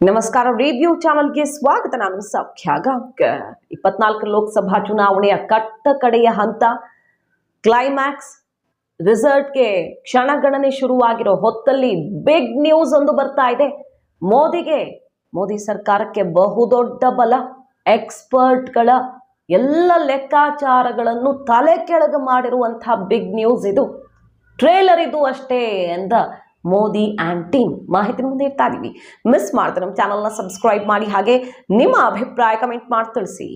ನಮಸ್ಕಾರ. ರಿವ್ಯೂ ಚಾನಲ್ಗೆ ಸ್ವಾಗತ. ನಾನು ಸೌಖ್ಯ ಗಾಂವ್ಕರ್. 24 ಲೋಕಸಭಾ ಚುನಾವಣೆಯ ಕಟ್ಟ ಕಡೆಯ ಹಂತ, ಕ್ಲೈಮ್ಯಾಕ್ಸ್, ರಿಸಲ್ಟ್ಗೆ ಕ್ಷಣಗಣನೆ ಶುರುವಾಗಿರೋ ಹೊತ್ತಲ್ಲಿ ಬಿಗ್ ನ್ಯೂಸ್ ಒಂದು ಬರ್ತಾ ಇದೆ. ಮೋದಿ ಸರ್ಕಾರಕ್ಕೆ ಬಹುದೊಡ್ಡ ಬಲ. ಎಕ್ಸ್ಪರ್ಟ್ಗಳ ಎಲ್ಲ ಲೆಕ್ಕಾಚಾರಗಳನ್ನು ತಲೆ ಕೆಳಗೆ ಮಾಡಿರುವಂತಹ ಬಿಗ್ ನ್ಯೂಸ್ ಇದು. ಟ್ರೇಲರ್ ಇದು ಅಷ್ಟೇ ಎಂದ ಮೋದಿ ಆ್ಯಂಡ್ ಟೀಮ್ ಮಾಹಿತಿ ಮುಂದೆ ಇರ್ತಾ ಇದೀವಿ. ಮಿಸ್ ಮಾಡ್ತಾರೆ ನಮ್ಮ ಚಾನಲ್ನ ಸಬ್ಸ್ಕ್ರೈಬ್ ಮಾಡಿ, ಹಾಗೆ ನಿಮ್ಮ ಅಭಿಪ್ರಾಯ ಕಮೆಂಟ್ ಮಾಡಿ ತಿಳಿಸಿ.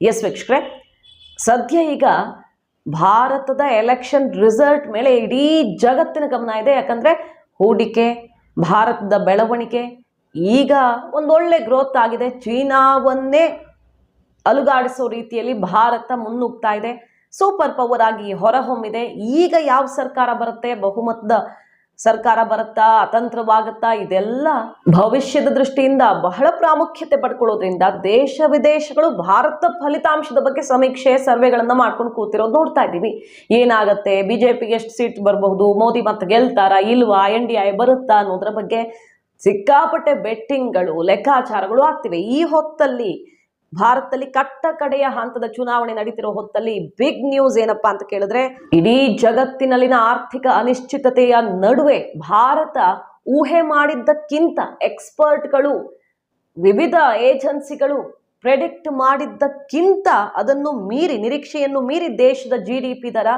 ಎಸ್ ವೀಕ್ಷಕರೇ, ಸದ್ಯ ಈಗ ಭಾರತದ ಎಲೆಕ್ಷನ್ ರಿಸಲ್ಟ್ ಮೇಲೆ ಇಡೀ ಜಗತ್ತಿನ ಗಮನ ಇದೆ. ಯಾಕಂದರೆ ಹೂಡಿಕೆ, ಭಾರತದ ಬೆಳವಣಿಗೆ ಈಗ ಒಂದೊಳ್ಳೆ ಗ್ರೋತ್ ಆಗಿದೆ. ಚೀನಾವನ್ನೇ ಅಲುಗಾಡಿಸೋ ರೀತಿಯಲ್ಲಿ ಭಾರತ ಮುನ್ನುಗ್ತಾ ಇದೆ. ಸೂಪರ್ ಪವರ್ ಆಗಿ ಹೊರಹೊಮ್ಮಿದೆ. ಈಗ ಯಾವ ಸರ್ಕಾರ ಬರುತ್ತೆ, ಬಹುಮತದ ಸರ್ಕಾರ ಬರುತ್ತಾ, ಅತಂತ್ರವಾಗುತ್ತಾ, ಇದೆಲ್ಲ ಭವಿಷ್ಯದ ದೃಷ್ಟಿಯಿಂದ ಬಹಳ ಪ್ರಾಮುಖ್ಯತೆ ಪಡ್ಕೊಳ್ಳೋದ್ರಿಂದ ದೇಶ ವಿದೇಶಗಳು ಭಾರತ ಫಲಿತಾಂಶದ ಬಗ್ಗೆ ಸಮೀಕ್ಷೆ, ಸರ್ವೆಗಳನ್ನ ಮಾಡ್ಕೊಂಡು ಕೂತಿರೋದು ನೋಡ್ತಾ ಇದ್ದೀವಿ. ಏನಾಗುತ್ತೆ, ಬಿಜೆಪಿಗೆ ಎಷ್ಟು ಸೀಟ್ ಬರಬಹುದು, ಮೋದಿ ಮತ್ತೆ ಗೆಲ್ತಾರಾ ಇಲ್ವಾ, NDA ಬರುತ್ತಾ ಅನ್ನೋದ್ರ ಬಗ್ಗೆ ಸಿಕ್ಕಾಪಟ್ಟೆ ಬೆಟ್ಟಿಂಗ್ಗಳು, ಲೆಕ್ಕಾಚಾರಗಳು ಆಗ್ತಿವೆ. ಈ ಹೊತ್ತಲ್ಲಿ ಭಾರತದಲ್ಲಿ ಕಟ್ಟ ಕಡೆಯ ಹಂತದ ಚುನಾವಣೆ ನಡೀತಿರೋ ಹೊತ್ತಲ್ಲಿ ಬಿಗ್ ನ್ಯೂಸ್ ಏನಪ್ಪಾ ಅಂತ ಕೇಳಿದ್ರೆ, ಇಡೀ ಜಗತ್ತಿನಲ್ಲಿನ ಆರ್ಥಿಕ ಅನಿಶ್ಚಿತತೆಯ ನಡುವೆ ಭಾರತ ಊಹೆ ಮಾಡಿದ್ದಕ್ಕಿಂತ, ಎಕ್ಸ್ಪರ್ಟ್ಗಳು, ವಿವಿಧ ಏಜೆನ್ಸಿಗಳು ಪ್ರೆಡಿಕ್ಟ್ ಮಾಡಿದ್ದಕ್ಕಿಂತ ಅದನ್ನು ಮೀರಿ, ನಿರೀಕ್ಷೆಯನ್ನು ಮೀರಿ ದೇಶದ GDP ದರ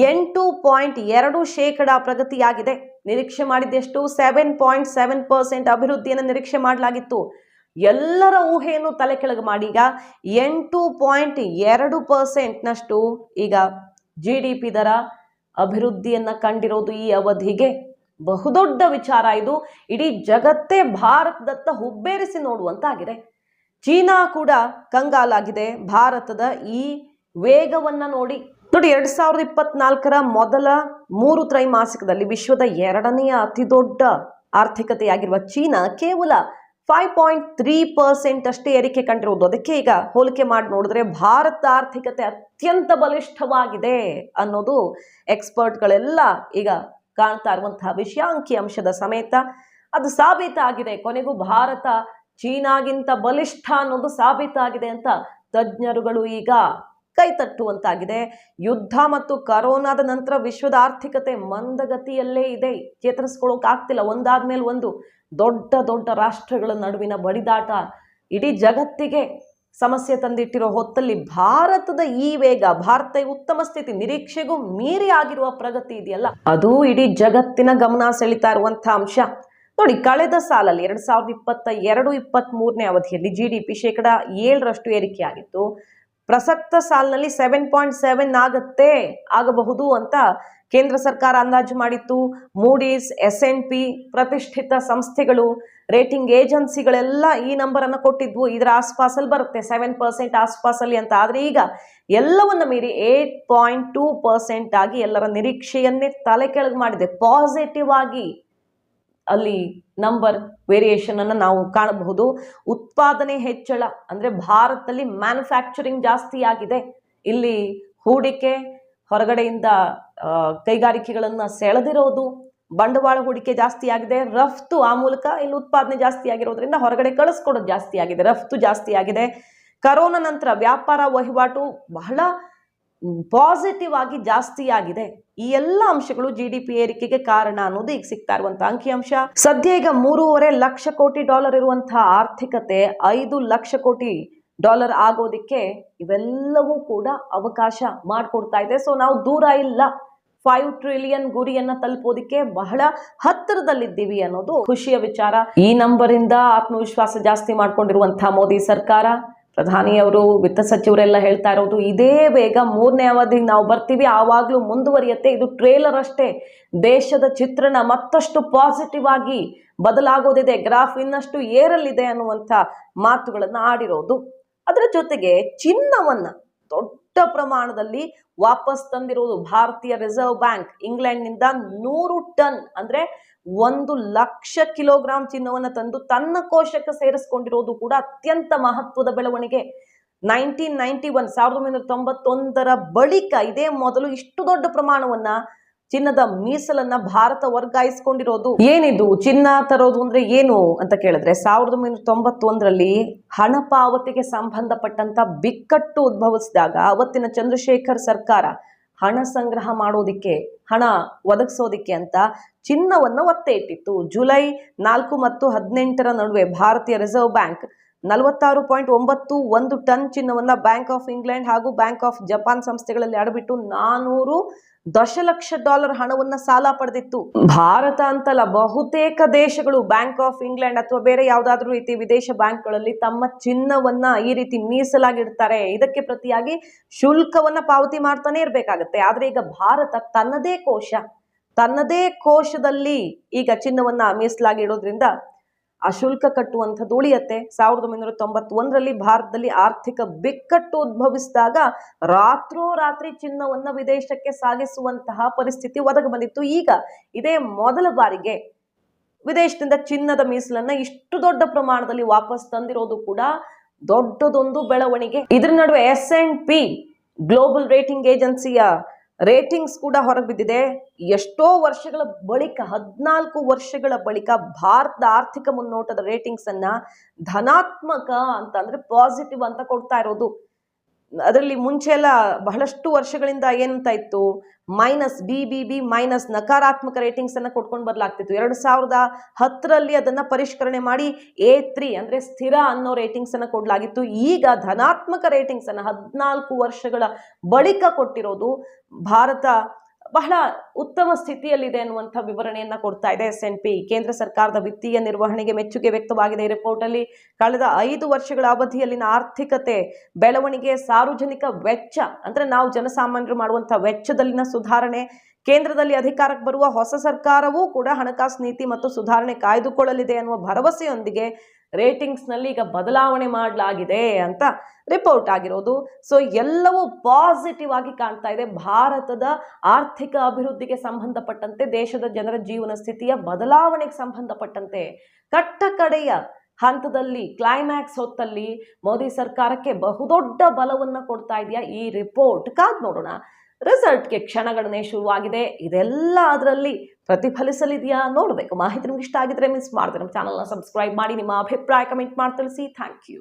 8.2% ಪ್ರಗತಿಯಾಗಿದೆ. ನಿರೀಕ್ಷೆ ಮಾಡಿದ್ದೆಷ್ಟು? 7.7% ಅಭಿವೃದ್ಧಿಯನ್ನು ನಿರೀಕ್ಷೆ ಮಾಡಲಾಗಿತ್ತು. ಎಲ್ಲರ ಊಹೆಯನ್ನು ತಲೆ ಕೆಳಗೆ ಮಾಡಿ ಈಗ 8.2% ಈಗ GDP ದರ ಅಭಿವೃದ್ಧಿಯನ್ನ ಕಂಡಿರೋದು ಈ ಅವಧಿಗೆ ಬಹುದೊಡ್ಡ ವಿಚಾರ. ಇದು ಇಡೀ ಜಗತ್ತೇ ಭಾರತದತ್ತ ಹುಬ್ಬೇರಿಸಿ ನೋಡುವಂತಾಗಿದೆ. ಚೀನಾ ಕೂಡ ಕಂಗಾಲಾಗಿದೆ ಭಾರತದ ಈ ವೇಗವನ್ನ ನೋಡಿ. 2024ರ ಮೊದಲ 3 ತ್ರೈಮಾಸಿಕದಲ್ಲಿ ವಿಶ್ವದ 2ನೇ ಅತಿ ದೊಡ್ಡ ಆರ್ಥಿಕತೆಯಾಗಿರುವ ಚೀನಾ ಕೇವಲ 5.3% ಅಷ್ಟೇ ಏರಿಕೆ ಕಂಡಿರುವುದು. ಅದಕ್ಕೆ ಈಗ ಹೋಲಿಕೆ ಮಾಡಿ ನೋಡಿದ್ರೆ ಭಾರತ ಆರ್ಥಿಕತೆ ಅತ್ಯಂತ ಬಲಿಷ್ಠವಾಗಿದೆ ಅನ್ನೋದು ಎಕ್ಸ್ಪರ್ಟ್ಗಳೆಲ್ಲ ಈಗ ಕಾಣ್ತಾ ಇರುವಂತಹ ವಿಷಯ. ಅಂಕಿಅಂಶದ ಸಮೇತ ಅದು ಸಾಬೀತಾಗಿದೆ. ಕೊನೆಗೂ ಭಾರತ ಚೀನಾಗಿಂತ ಬಲಿಷ್ಠ ಅನ್ನೋದು ಸಾಬೀತಾಗಿದೆ ಅಂತ ತಜ್ಞರುಗಳು ಈಗ ಕೈ ತಟ್ಟುವಂತಾಗಿದೆ. ಯುದ್ಧ ಮತ್ತು ಕರೋನಾದ ನಂತರ ವಿಶ್ವದ ಆರ್ಥಿಕತೆ ಮಂದಗತಿಯಲ್ಲೇ ಇದೆ. ಚೇತರಿಸ್ಕೊಳ್ಳೋಕೆ ಆಗ್ತಿಲ್ಲ. ಒಂದಾದ್ಮೇಲೆ ಒಂದು ದೊಡ್ಡ ದೊಡ್ಡ ರಾಷ್ಟ್ರಗಳ ನಡುವಿನ ಬಡಿದಾಟ ಇಡೀ ಜಗತ್ತಿಗೆ ಸಮಸ್ಯೆ ತಂದಿಟ್ಟಿರೋ ಹೊತ್ತಲ್ಲಿ ಭಾರತದ ಈ ವೇಗ, ಭಾರತ ಉತ್ತಮ ಸ್ಥಿತಿ, ನಿರೀಕ್ಷೆಗೂ ಮೀರಿ ಆಗಿರುವ ಪ್ರಗತಿ ಇದೆಯಲ್ಲ, ಅದು ಇಡೀ ಜಗತ್ತಿನ ಗಮನ ಸೆಳೀತಾ ಇರುವಂತಹ ಅಂಶ. ನೋಡಿ, ಕಳೆದ ಸಾಲಲ್ಲಿ 2022-23ನೇ ಅವಧಿಯಲ್ಲಿ GDP 7% ಏರಿಕೆಯಾಗಿತ್ತು. ಪ್ರಸಕ್ತ ಸಾಲಿನಲ್ಲಿ 7.7 ಆಗಬಹುದು ಅಂತ ಕೇಂದ್ರ ಸರ್ಕಾರ ಅಂದಾಜು ಮಾಡಿತ್ತು. ಮೂಡೀಸ್, S&P ಪ್ರತಿಷ್ಠಿತ ಸಂಸ್ಥೆಗಳು, ರೇಟಿಂಗ್ ಏಜೆನ್ಸಿಗಳೆಲ್ಲ ಈ ನಂಬರ್ ಅನ್ನು ಕೊಟ್ಟಿದ್ವು. ಇದರ ಆಸ್ಪಾಸಲ್ಲಿ ಬರುತ್ತೆ, 7% ಆಸ್ಪಾಸಲ್ಲಿ ಅಂತ. ಆದರೆ ಈಗ ಎಲ್ಲವನ್ನ ಮೀರಿ 8.2% ಆಗಿ ಎಲ್ಲರ ನಿರೀಕ್ಷೆಯನ್ನೇ ತಲೆ ಕೆಳಗೆ ಮಾಡಿದೆ. ಪಾಸಿಟಿವ್ ಆಗಿ ಅಲ್ಲಿ ನಂಬರ್ ವೇರಿಯೇಷನ್ ಅನ್ನು ನಾವು ಕಾಣಬಹುದು. ಉತ್ಪಾದನೆ ಹೆಚ್ಚಳ ಅಂದ್ರೆ ಭಾರತದಲ್ಲಿ ಮ್ಯಾನುಫ್ಯಾಕ್ಚರಿಂಗ್ ಜಾಸ್ತಿ ಆಗಿದೆ. ಇಲ್ಲಿ ಹೂಡಿಕೆ, ಹೊರಗಡೆಯಿಂದ ಕೈಗಾರಿಕೆಗಳನ್ನು ಸೆಳೆದಿರೋದು, ಬಂಡವಾಳ ಹೂಡಿಕೆ ಜಾಸ್ತಿ ಆಗಿದೆ. ರಫ್ತು, ಆ ಮೂಲಕ ಇಲ್ಲಿ ಉತ್ಪಾದನೆ ಜಾಸ್ತಿ ಆಗಿರೋದ್ರಿಂದ ಹೊರಗಡೆ ಕಳಿಸ್ಕೊಡೋದು ಜಾಸ್ತಿ ಆಗಿದೆ, ರಫ್ತು ಜಾಸ್ತಿ ಆಗಿದೆ. ಕರೋನಾ ನಂತರ ವ್ಯಾಪಾರ ವಹಿವಾಟು ಬಹಳ ಪಾಸಿಟಿವ್ ಆಗಿ ಜಾಸ್ತಿ ಆಗಿದೆ. ಈ ಎಲ್ಲ ಅಂಶಗಳು GDP ಏರಿಕೆಗೆ ಕಾರಣ ಅನ್ನೋದು ಈಗ ಸಿಗ್ತಾ ಇರುವಂತಹ ಅಂಕಿಅಂಶ. ಸದ್ಯ ಈಗ $3.5 ಲಕ್ಷ ಕೋಟಿ ಇರುವಂತಹ ಆರ್ಥಿಕತೆ $5 ಲಕ್ಷ ಕೋಟಿ ಆಗೋದಿಕ್ಕೆ ಇವೆಲ್ಲವೂ ಕೂಡ ಅವಕಾಶ ಮಾಡಿಕೊಡ್ತಾ ಇದೆ. ಸೊ ನಾವು ದೂರ ಇಲ್ಲ, 5 ಟ್ರಿಲಿಯನ್ ಗುರಿಯನ್ನ ತಲುಪೋದಿಕ್ಕೆ ಬಹಳ ಹತ್ತಿರದಲ್ಲಿದ್ದೀವಿ ಅನ್ನೋದು ಖುಷಿಯ ವಿಚಾರ. ಈ ನಂಬರಿಂದ ಆತ್ಮವಿಶ್ವಾಸ ಜಾಸ್ತಿ ಮಾಡ್ಕೊಂಡಿರುವಂತಹ ಮೋದಿ ಸರ್ಕಾರ, ಪ್ರಧಾನಿಯವರು, ವಿತ್ತ ಸಚಿವರೆಲ್ಲ ಹೇಳ್ತಾ ಇರೋದು ಇದೇ ವೇಗ 3ನೇ ಅವಧಿಗೆ ನಾವು ಬರ್ತೀವಿ, ಆವಾಗ್ಲೂ ಮುಂದುವರಿಯುತ್ತೆ. ಇದು ಟ್ರೇಲರ್ ಅಷ್ಟೇ. ದೇಶದ ಚಿತ್ರಣ ಮತ್ತಷ್ಟು ಪಾಸಿಟಿವ್ ಆಗಿ ಬದಲಾಗೋದಿದೆ, ಗ್ರಾಫ್ ಇನ್ನಷ್ಟು ಏರಲಿದೆ ಅನ್ನುವಂಥ ಮಾತುಗಳನ್ನ ಆಡಿರೋದು. ಅದರ ಜೊತೆಗೆ ಚಿನ್ನವನ್ನ ದೊಡ್ಡ ಪ್ರಮಾಣದಲ್ಲಿ ವಾಪಸ್ ತಂದಿರೋದು ಭಾರತೀಯ ರಿಸರ್ವ್ ಬ್ಯಾಂಕ್. ಇಂಗ್ಲೆಂಡ್ನಿಂದ 100 ಟನ್ ಅಂದ್ರೆ 1 ಲಕ್ಷ ಕಿಲೋಗ್ರಾಂ ಚಿನ್ನವನ್ನು ತಂದು ತನ್ನ ಕೋಶಕ್ಕೆ ಸೇರಿಸಿಕೊಂಡಿರೋದು ಕೂಡ ಅತ್ಯಂತ ಮಹತ್ವದ ಬೆಳವಣಿಗೆ. 1991 ಬಳಿಕ ಇದೇ ಮೊದಲು ಇಷ್ಟು ದೊಡ್ಡ ಪ್ರಮಾಣವನ್ನ ಚಿನ್ನದ ಮೀಸಲನ್ನ ಭಾರತ ವರ್ಗಾಯಿಸಿಕೊಂಡಿರೋದು. ಏನಿದು ಚಿನ್ನ ತರೋದು ಅಂದ್ರೆ ಏನು ಅಂತ ಕೇಳಿದ್ರೆ 1991ರಲ್ಲಿ ಹಣ ಪಾವತಿಗೆ ಸಂಬಂಧಪಟ್ಟಂತ ಬಿಕ್ಕಟ್ಟು ಉದ್ಭವಿಸಿದಾಗ ಅವತ್ತಿನ ಚಂದ್ರಶೇಖರ್ ಸರ್ಕಾರ ಹಣ ಸಂಗ್ರಹ ಮಾಡೋದಿಕ್ಕೆ, ಹಣ ಒದಗಿಸೋದಿಕ್ಕೆ ಅಂತ ಚಿನ್ನವನ್ನ ಒತ್ತೆ ಇಟ್ಟಿತ್ತು. ಜುಲೈ 4 ಮತ್ತು 18ರ ನಡುವೆ ಭಾರತೀಯ ರಿಸರ್ವ್ ಬ್ಯಾಂಕ್ 46.91 ಟನ್ ಚಿನ್ನವನ್ನ ಬ್ಯಾಂಕ್ ಆಫ್ ಇಂಗ್ಲೆಂಡ್ ಹಾಗೂ ಬ್ಯಾಂಕ್ ಆಫ್ ಜಪಾನ್ ಸಂಸ್ಥೆಗಳಲ್ಲಿ ಅಡಬಿಟ್ಟು 400 ದಶಲಕ್ಷ ಡಾಲರ್ ಹಣವನ್ನ ಸಾಲ ಪಡೆದಿತ್ತು. ಭಾರತ ಅಂತಲ್ಲ, ಬಹುತೇಕ ದೇಶಗಳು ಬ್ಯಾಂಕ್ ಆಫ್ ಇಂಗ್ಲೆಂಡ್ ಅಥವಾ ಬೇರೆ ಯಾವ್ದಾದ್ರು ರೀತಿ ವಿದೇಶ ಬ್ಯಾಂಕ್ಗಳಲ್ಲಿ ತಮ್ಮ ಚಿನ್ನವನ್ನ ಈ ರೀತಿ ಮೀಸಲಾಗಿಡ್ತಾರೆ. ಇದಕ್ಕೆ ಪ್ರತಿಯಾಗಿ ಶುಲ್ಕವನ್ನ ಪಾವತಿ ಮಾಡ್ತಾನೆ ಇರ್ಬೇಕಾಗತ್ತೆ. ಆದ್ರೆ ಈಗ ಭಾರತ ತನ್ನದೇ ಕೋಶದಲ್ಲಿ ಈಗ ಚಿನ್ನವನ್ನ ಮೀಸಲಾಗಿ ಇಡೋದ್ರಿಂದ ಆ ಶುಲ್ಕ ಕಟ್ಟುವಂಥದ್ದು ಉಳಿಯತ್ತೆ. 1991ರಲ್ಲಿ ಭಾರತದಲ್ಲಿ ಆರ್ಥಿಕ ಬಿಕ್ಕಟ್ಟು ಉದ್ಭವಿಸಿದಾಗ ರಾತ್ರೋರಾತ್ರಿ ಚಿನ್ನವನ್ನ ವಿದೇಶಕ್ಕೆ ಸಾಗಿಸುವಂತಹ ಪರಿಸ್ಥಿತಿ ಒದಗಿ ಬಂದಿತ್ತು. ಈಗ ಇದೇ ಮೊದಲ ಬಾರಿಗೆ ವಿದೇಶದಿಂದ ಚಿನ್ನದ ಮೀಸಲನ್ನ ಇಷ್ಟು ದೊಡ್ಡ ಪ್ರಮಾಣದಲ್ಲಿ ವಾಪಸ್ ತಂದಿರೋದು ಕೂಡ ದೊಡ್ಡದೊಂದು ಬೆಳವಣಿಗೆ. ಇದರ ನಡುವೆ S&P ಗ್ಲೋಬಲ್ ರೇಟಿಂಗ್ ಏಜೆನ್ಸಿಯ ರೇಟಿಂಗ್ಸ್ ಕೂಡ ಹೊರಗೆ ಬಿದ್ದಿದೆ. ಎಷ್ಟೋ ವರ್ಷಗಳ ಬಳಿಕ 14 ವರ್ಷಗಳ ಬಳಿಕ ಭಾರತದ ಆರ್ಥಿಕ ಮುನ್ನೋಟದ ರೇಟಿಂಗ್ಸ್ ಅನ್ನ ಧನಾತ್ಮಕ ಅಂತ ಅಂದ್ರೆ ಪಾಸಿಟಿವ್ ಅಂತ ಕೊಡ್ತಾ ಇರೋದು. ಅದರಲ್ಲಿ ಮುಂಚೆ ಎಲ್ಲ ಬಹಳಷ್ಟು ವರ್ಷಗಳಿಂದ ಏನಂತ ಇತ್ತು, BBB ಮೈನಸ್ ನಕಾರಾತ್ಮಕ ರೇಟಿಂಗ್ಸ್ ಅನ್ನ ಕೊಟ್ಕೊಂಡು ಬರ್ಲಾಗ್ತಿತ್ತು. 2010ರಲ್ಲಿ ಅದನ್ನ ಪರಿಷ್ಕರಣೆ ಮಾಡಿ A3 ಅಂದ್ರೆ ಸ್ಥಿರ ಅನ್ನೋ ರೇಟಿಂಗ್ಸ್ ಅನ್ನ ಕೊಡ್ಲಾಗಿತ್ತು. ಈಗ ಧನಾತ್ಮಕ ರೇಟಿಂಗ್ಸ್ ಅನ್ನ 14 ವರ್ಷಗಳ ಬಳಿಕ ಕೊಟ್ಟಿರೋದು ಭಾರತ ಬಹಳ ಉತ್ತಮ ಸ್ಥಿತಿಯಲ್ಲಿದೆ ಅನ್ನುವಂಥ ವಿವರಣೆಯನ್ನ ಕೊಡ್ತಾ ಇದೆ S&P. ಕೇಂದ್ರ ಸರ್ಕಾರದ ವಿತ್ತೀಯ ನಿರ್ವಹಣೆಗೆ ಮೆಚ್ಚುಗೆ ವ್ಯಕ್ತವಾಗಿದೆ. ಈ ರಿಪೋರ್ಟ್ ಅಲ್ಲಿ ಕಳೆದ 5 ವರ್ಷಗಳ ಅವಧಿಯಲ್ಲಿನ ಆರ್ಥಿಕತೆ ಬೆಳವಣಿಗೆ, ಸಾರ್ವಜನಿಕ ವೆಚ್ಚ ಅಂದ್ರೆ ನಾವು ಜನಸಾಮಾನ್ಯರು ಮಾಡುವಂತಹ ವೆಚ್ಚದಲ್ಲಿನ ಸುಧಾರಣೆ, ಕೇಂದ್ರದಲ್ಲಿ ಅಧಿಕಾರಕ್ಕೆ ಬರುವ ಹೊಸ ಸರ್ಕಾರವೂ ಕೂಡ ಹಣಕಾಸು ನೀತಿ ಮತ್ತು ಸುಧಾರಣೆ ಕಾಯ್ದುಕೊಳ್ಳಲಿದೆ ಅನ್ನುವ ಭರವಸೆಯೊಂದಿಗೆ ರೇಟಿಂಗ್ಸ್ ನಲ್ಲಿ ಈಗ ಬದಲಾವಣೆ ಮಾಡಲಾಗಿದೆ ಅಂತ ರಿಪೋರ್ಟ್ ಆಗಿರೋದು. ಸೊ ಎಲ್ಲವೂ ಪಾಸಿಟಿವ್ ಆಗಿ ಕಾಣ್ತಾ ಇದೆ. ಭಾರತದ ಆರ್ಥಿಕ ಅಭಿವೃದ್ಧಿಗೆ ಸಂಬಂಧಪಟ್ಟಂತೆ, ದೇಶದ ಜನರ ಜೀವನ ಸ್ಥಿತಿಯ ಬದಲಾವಣೆಗೆ ಸಂಬಂಧಪಟ್ಟಂತೆ ಕಟ್ಟ ಕಡೆಯ ಹಂತದಲ್ಲಿ ಕ್ಲೈಮ್ಯಾಕ್ಸ್ ಹೊತ್ತಲ್ಲಿ ಮೋದಿ ಸರ್ಕಾರಕ್ಕೆ ಬಹುದೊಡ್ಡ ಬಲವನ್ನ ಕೊಡ್ತಾ ಇದೆಯಾ ಈ ರಿಪೋರ್ಟ್? ಕಾದ್ ನೋಡೋಣ. ರಿಸಲ್ಟ್ಗೆ ಕ್ಷಣಗಣನೆ ಶುರುವಾಗಿದೆ. ಇದೆಲ್ಲ ಅದರಲ್ಲಿ ಪ್ರತಿಫಲಿಸಲಿದೆಯಾ ನೋಡಬೇಕು. ಮಾಹಿತಿ ನಿಮ್ಗೆ ಇಷ್ಟ ಆಗಿದ್ರೆ ಮಿಸ್ ಮಾಡಿದ್ರೆ ನಮ್ಮ ಚಾನಲ್ನ ಸಬ್ಸ್ಕ್ರೈಬ್ ಮಾಡಿ, ನಿಮ್ಮ ಅಭಿಪ್ರಾಯ ಕಮೆಂಟ್ ಮಾಡಿ ತಿಳಿಸಿ. Thank you.